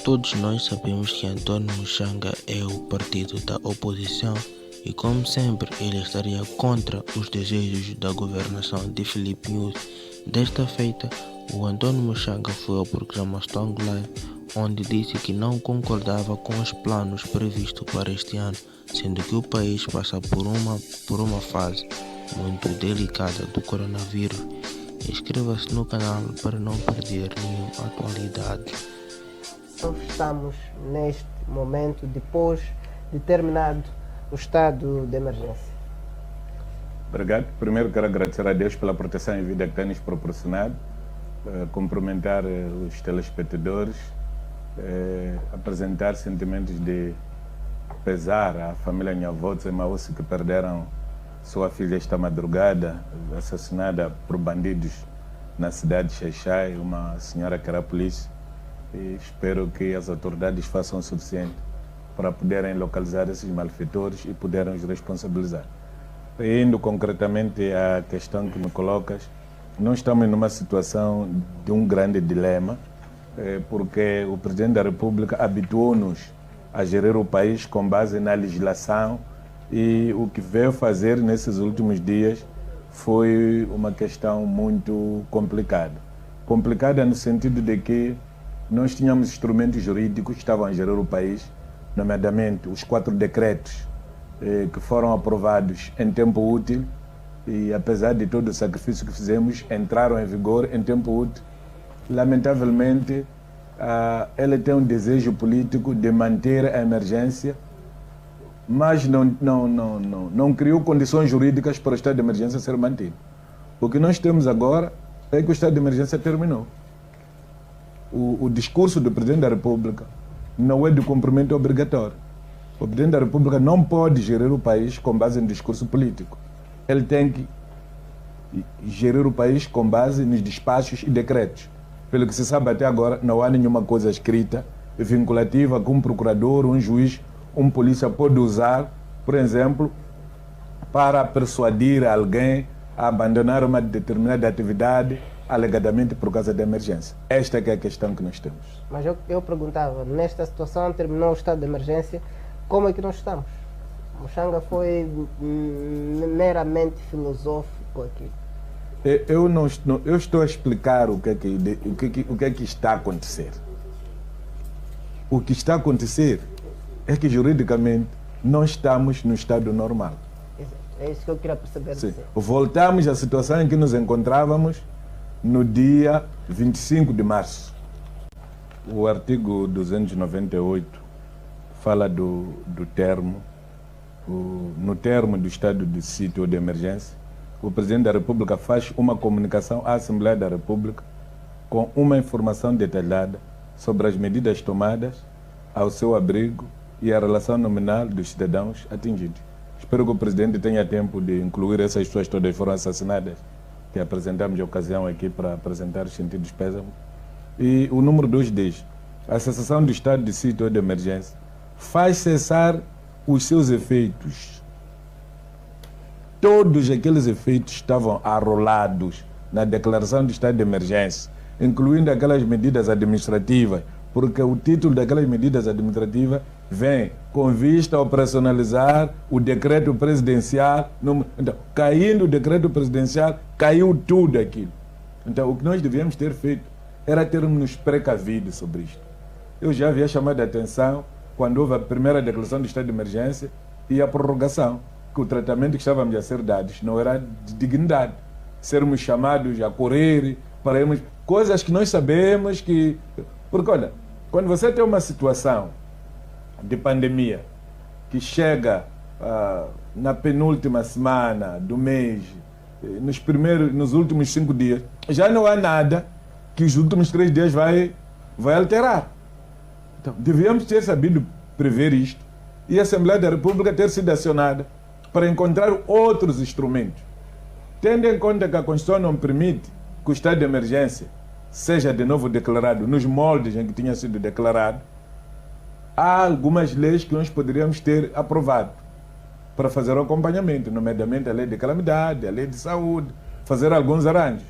Todos nós sabemos que Antônio Mushanga é o partido da oposição e, como sempre, ele estaria contra os desejos da governação de Filipe Nyusi. Desta feita, o Antônio Mushanga foi ao programa Strong Live, onde disse que não concordava com os planos previstos para este ano, sendo que o país passa por uma fase muito delicada do coronavírus. Inscreva-se no canal para não perder nenhuma atualidade. Estamos neste momento depois de terminado o estado de emergência. Obrigado. Primeiro quero agradecer a Deus pela proteção e vida que tem nos proporcionado, cumprimentar os telespectadores, apresentar sentimentos de pesar à família Nhavotos e Maúsi que perderam sua filha esta madrugada, assassinada por bandidos na cidade de Xai-Xai, uma senhora que era polícia. E espero que as autoridades façam o suficiente para poderem localizar esses malfeitores e poderem os responsabilizar. Indo concretamente à questão que me colocas, nós estamos numa situação de um grande dilema, porque o Presidente da República habituou-nos a gerir o país com base na legislação e o que veio fazer nesses últimos dias foi uma questão muito complicada. Complicada no sentido de que nós tínhamos instrumentos jurídicos que estavam a gerir o país, nomeadamente os 4 decretos que foram aprovados em tempo útil e, apesar de todo o sacrifício que fizemos, entraram em vigor em tempo útil. Lamentavelmente, ele tem um desejo político de manter a emergência, mas não criou condições jurídicas para o estado de emergência ser mantido. O que nós temos agora é que o estado de emergência terminou. O discurso do Presidente da República não é de cumprimento obrigatório. O Presidente da República não pode gerir o país com base em discurso político. Ele tem que gerir o país com base nos despachos e decretos. Pelo que se sabe até agora, não há nenhuma coisa escrita vinculativa que um procurador, um juiz, um polícia pode usar, por exemplo, para persuadir alguém a abandonar uma determinada atividade alegadamente por causa da emergência. Esta é a questão que nós temos. Mas eu perguntava, nesta situação terminou o estado de emergência, como é que nós estamos? Mushanga foi meramente filosófico aqui. Eu estou a explicar o que é que está a acontecer. O que está a acontecer é que juridicamente não estamos no estado normal. É isso que eu queria perceber. Sim. Voltamos à situação em que nos encontrávamos no dia 25 de março. O artigo 298 fala do termo, no termo do estado de sítio ou de emergência, o Presidente da República faz uma comunicação à Assembleia da República com uma informação detalhada sobre as medidas tomadas ao seu abrigo e a relação nominal dos cidadãos atingidos. Espero que o Presidente tenha tempo de incluir essas pessoas todas que foram assassinadas, que apresentamos a ocasião aqui para apresentar os sentidos pésamos. E o número 2 diz: a cessação do estado de sítio ou de emergência faz cessar os seus efeitos. Todos aqueles efeitos estavam arrolados na declaração de estado de emergência, incluindo aquelas medidas administrativas, porque o título daquelas medidas administrativas vem com vista a operacionalizar o decreto presidencial. Então, caindo o decreto presidencial, caiu tudo aquilo. Então, o que nós devíamos ter feito era termos nos precavido sobre isto. Eu já havia chamado a atenção quando houve a primeira declaração de estado de emergência e a prorrogação, que o tratamento que estávamos a ser dados não era de dignidade. Sermos chamados a correr para irmos... Coisas que nós sabemos que... Porque, olha, quando você tem uma situação de pandemia que chega na penúltima semana do mês, nos últimos 5 dias, já não há nada que os últimos 3 dias vai alterar. Então, devíamos ter sabido prever isto e a Assembleia da República ter sido acionada para encontrar outros instrumentos. Tendo em conta que a Constituição não permite que o estado de emergência seja de novo declarado nos moldes em que tinha sido declarado, há algumas leis que nós poderíamos ter aprovado para fazer o acompanhamento, nomeadamente a lei de calamidade, a lei de saúde, fazer alguns arranjos.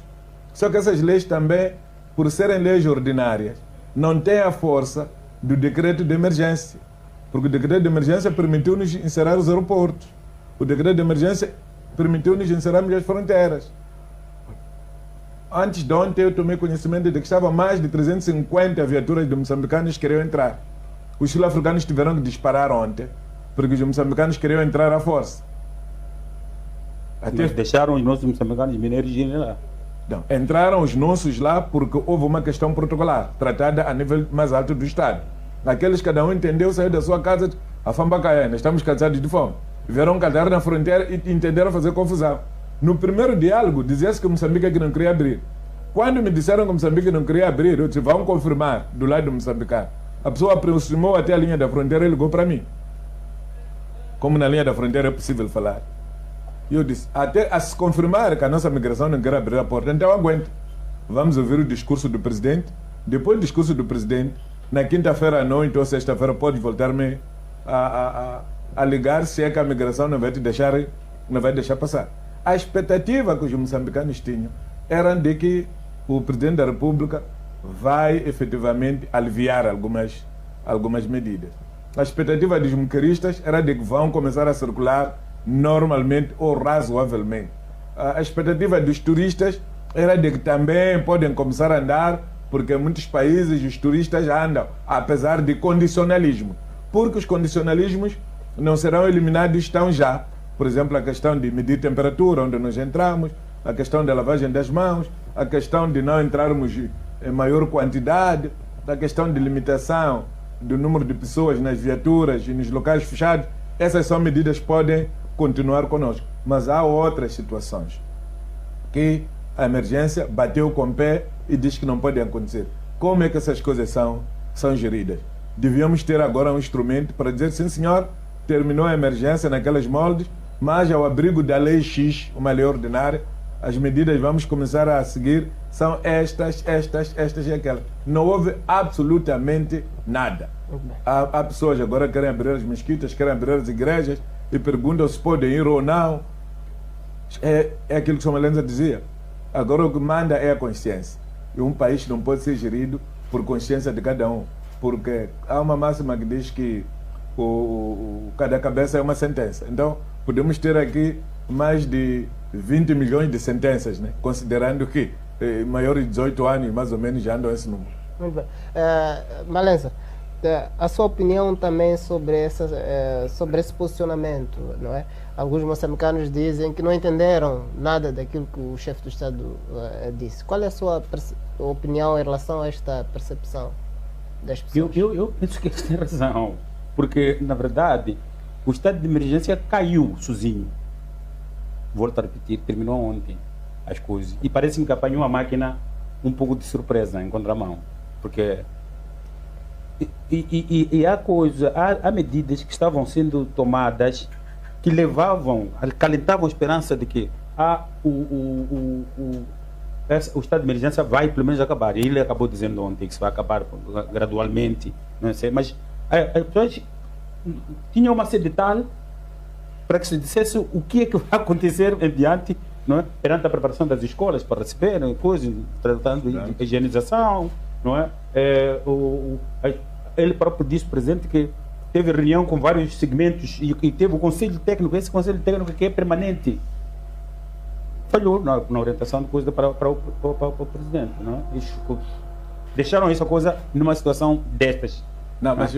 Só que essas leis também, por serem leis ordinárias, não têm a força do decreto de emergência. Porque o decreto de emergência permitiu-nos encerrar os aeroportos. O decreto de emergência permitiu-nos encerrarmos as fronteiras. Antes de ontem eu tomei conhecimento de que estava mais de 350 viaturas de moçambicanos que queriam entrar. Os sul-africanos tiveram que disparar ontem, porque os moçambicanos queriam entrar à força. Mas deixaram os nossos moçambicanos mineiros irem lá. Não, entraram os nossos lá porque houve uma questão protocolar, tratada a nível mais alto do Estado. Aqueles cada um entendeu, saiu da sua casa, a Fambacaena, estamos cansados de fome. Vieram cantar na fronteira e entenderam fazer confusão. No primeiro diálogo, dizia-se que Moçambique é que não queria abrir. Quando me disseram que Moçambique não queria abrir, eu disse, vão confirmar do lado do moçambicano. A pessoa aproximou até a linha da fronteira e ligou para mim. Como na linha da fronteira é possível falar. E eu disse, até a se confirmar que a nossa migração não quer abrir a porta, então aguenta. Vamos ouvir o discurso do presidente. Depois do discurso do presidente, na quinta-feira à noite ou sexta-feira, pode voltar-me a ligar se é que a migração não vai deixar passar. A expectativa que os moçambicanos tinham era de que o presidente da República vai efetivamente aliviar algumas medidas. A expectativa dos moqueiristas era de que vão começar a circular normalmente ou razoavelmente. A expectativa dos turistas era de que também podem começar a andar, porque em muitos países os turistas andam, apesar de condicionalismo. Porque os condicionalismos não serão eliminados tão já. Por exemplo, a questão de medir temperatura onde nós entramos, a questão da lavagem das mãos, a questão de não entrarmos em maior quantidade, a questão de limitação do número de pessoas nas viaturas e nos locais fechados. Essas são medidas que podem continuar conosco. Mas há outras situações que a emergência bateu com o pé e diz que não podem acontecer. Como é que essas coisas são geridas? Devíamos ter agora um instrumento para dizer, sim senhor, terminou a emergência naquelas moldes, mas ao abrigo da lei X, uma lei ordinária, as medidas vamos começar a seguir são estas e aquelas. Não houve absolutamente nada. Há pessoas agora que querem abrir as mesquitas, querem abrir as igrejas e perguntam se podem ir ou não. É aquilo que São Malenza dizia. Agora o que manda é a consciência. E um país não pode ser gerido por consciência de cada um. Porque há uma máxima que diz que cada cabeça é uma sentença. Então, podemos ter aqui mais de 20 milhões de sentenças, né? Considerando que maiores de 18 anos, mais ou menos, já andam esse número. Muito bem. Malenza, a sua opinião também sobre esse posicionamento, não é? Alguns moçambicanos dizem que não entenderam nada daquilo que o chefe do Estado disse. Qual é a sua opinião em relação a esta percepção das pessoas? Eu penso que eles têm razão, porque, na verdade, o estado de emergência caiu sozinho. Volto a repetir, terminou ontem as coisas. E parece-me que apanhou a máquina um pouco de surpresa, em contramão. Porque há medidas que estavam sendo tomadas que acalentavam a esperança de que o estado de emergência vai pelo menos acabar. E ele acabou dizendo ontem que se vai acabar gradualmente, não sei, mas as pessoas tinham uma sede tal para que se dissesse o que é que vai acontecer em diante, não é? Perante a preparação das escolas para receberem coisas, tratando de higienização, não é? Ele próprio disse, presente, que teve reunião com vários segmentos e teve o conselho técnico, esse conselho técnico que é permanente. Falhou na orientação de coisa para o presidente, não é? Deixaram essa coisa numa situação destas. Não, mas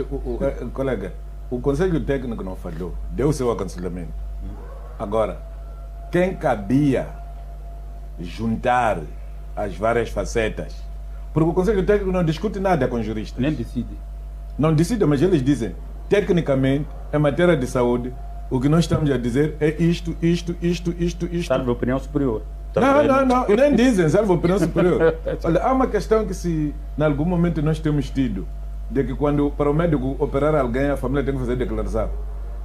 colega, o conselho técnico não falhou, deu o seu aconselhamento. Agora, quem cabia juntar as várias facetas, porque o conselho técnico não discute nada com juristas. Nem decide. Não decide, mas eles dizem, tecnicamente, em matéria de saúde, o que nós estamos a dizer é isto. Salve a opinião superior. Não, nem dizem, salve a opinião superior. Olha, há uma questão que se, em algum momento, nós temos tido, de que quando para o médico operar alguém, a família tem que fazer declaração.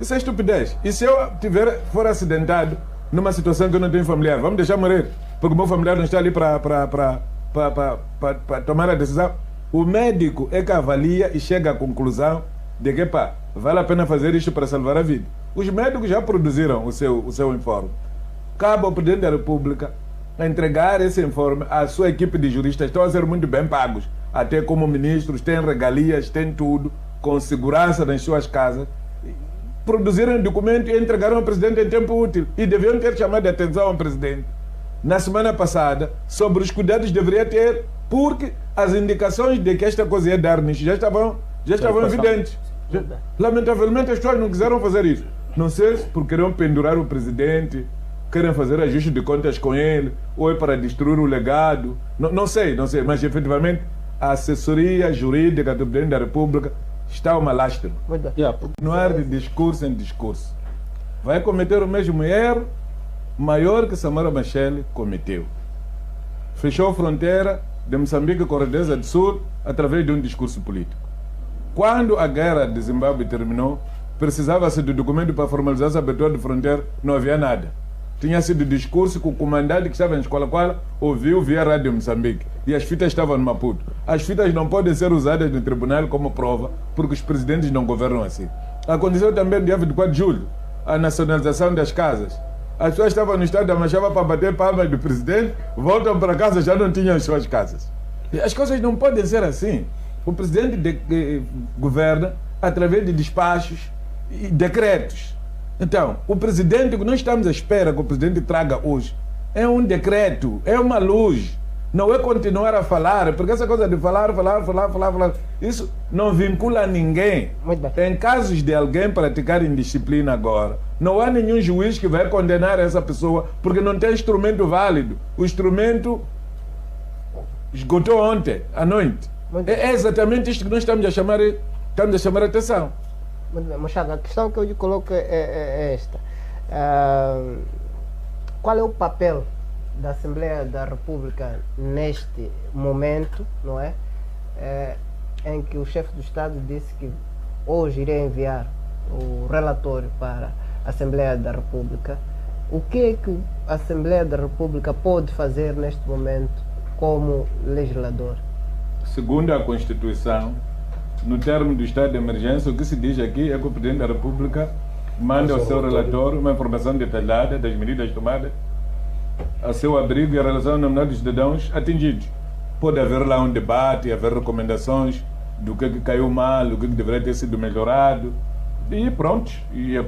Isso é estupidez. E se eu for acidentado numa situação que eu não tenho familiar, vamos deixar morrer, porque o meu familiar não está ali para tomar a decisão. O médico é que avalia e chega à conclusão de que vale a pena fazer isto para salvar a vida. Os médicos já produziram o seu informe. Cabe ao Presidente da República entregar esse informe à sua equipe de juristas, estão a ser muito bem pagos. até como ministros, têm regalias, têm tudo, com segurança nas suas casas, produziram um documento e entregaram ao presidente em tempo útil. E deviam ter chamado a atenção ao presidente na semana passada sobre os cuidados que deveria ter, porque as indicações de que esta coisa ia dar nisso já estavam evidentes. Lamentavelmente as pessoas não quiseram fazer isso. Não sei se porque queriam pendurar o presidente, querem fazer ajuste de contas com ele, ou é para destruir o legado. Não sei, mas efetivamente a assessoria jurídica do presidente da República está uma lástima. Continuar de discurso em discurso. Vai cometer o mesmo erro maior que Samora Machel cometeu. Fechou a fronteira de Moçambique com a Rodeza do Sul através de um discurso político. Quando a guerra de Zimbábue terminou, precisava-se do documento para formalizar essa abertura de fronteira, não havia nada. Tinha sido discurso que o comandante que estava em escola qual ouviu via rádio Moçambique. E as fitas estavam no Maputo. As fitas não podem ser usadas no tribunal como prova, porque os presidentes não governam assim. Aconteceu também no dia 24 de julho, a nacionalização das casas. As pessoas estavam no estado da Machava para bater palmas do presidente, voltam para casa, já não tinham as suas casas. E as coisas não podem ser assim. O presidente governa através de despachos e decretos. Então, o presidente que nós estamos à espera que o presidente traga hoje é um decreto, é uma luz. Não é continuar a falar, porque essa coisa de falar, isso não vincula ninguém. Em casos de alguém praticar indisciplina agora, não há nenhum juiz que vai condenar essa pessoa, porque não tem instrumento válido. O instrumento esgotou ontem, à noite. É exatamente isto que nós estamos a chamar a atenção. Machado, a questão que eu lhe coloco é esta. Qual é o papel da Assembleia da República neste momento, não é? Em que o chefe do Estado disse que hoje iria enviar o relatório para a Assembleia da República. O que é que a Assembleia da República pode fazer neste momento como legislador? Segundo a Constituição, no termo do estado de emergência, o que se diz aqui é que o Presidente da República manda ao seu relatório uma informação detalhada das medidas tomadas a seu abrigo e a relação nominal dos cidadãos atingidos. Pode haver lá um debate, haver recomendações do que caiu mal, o que deveria ter sido melhorado, e pronto. E a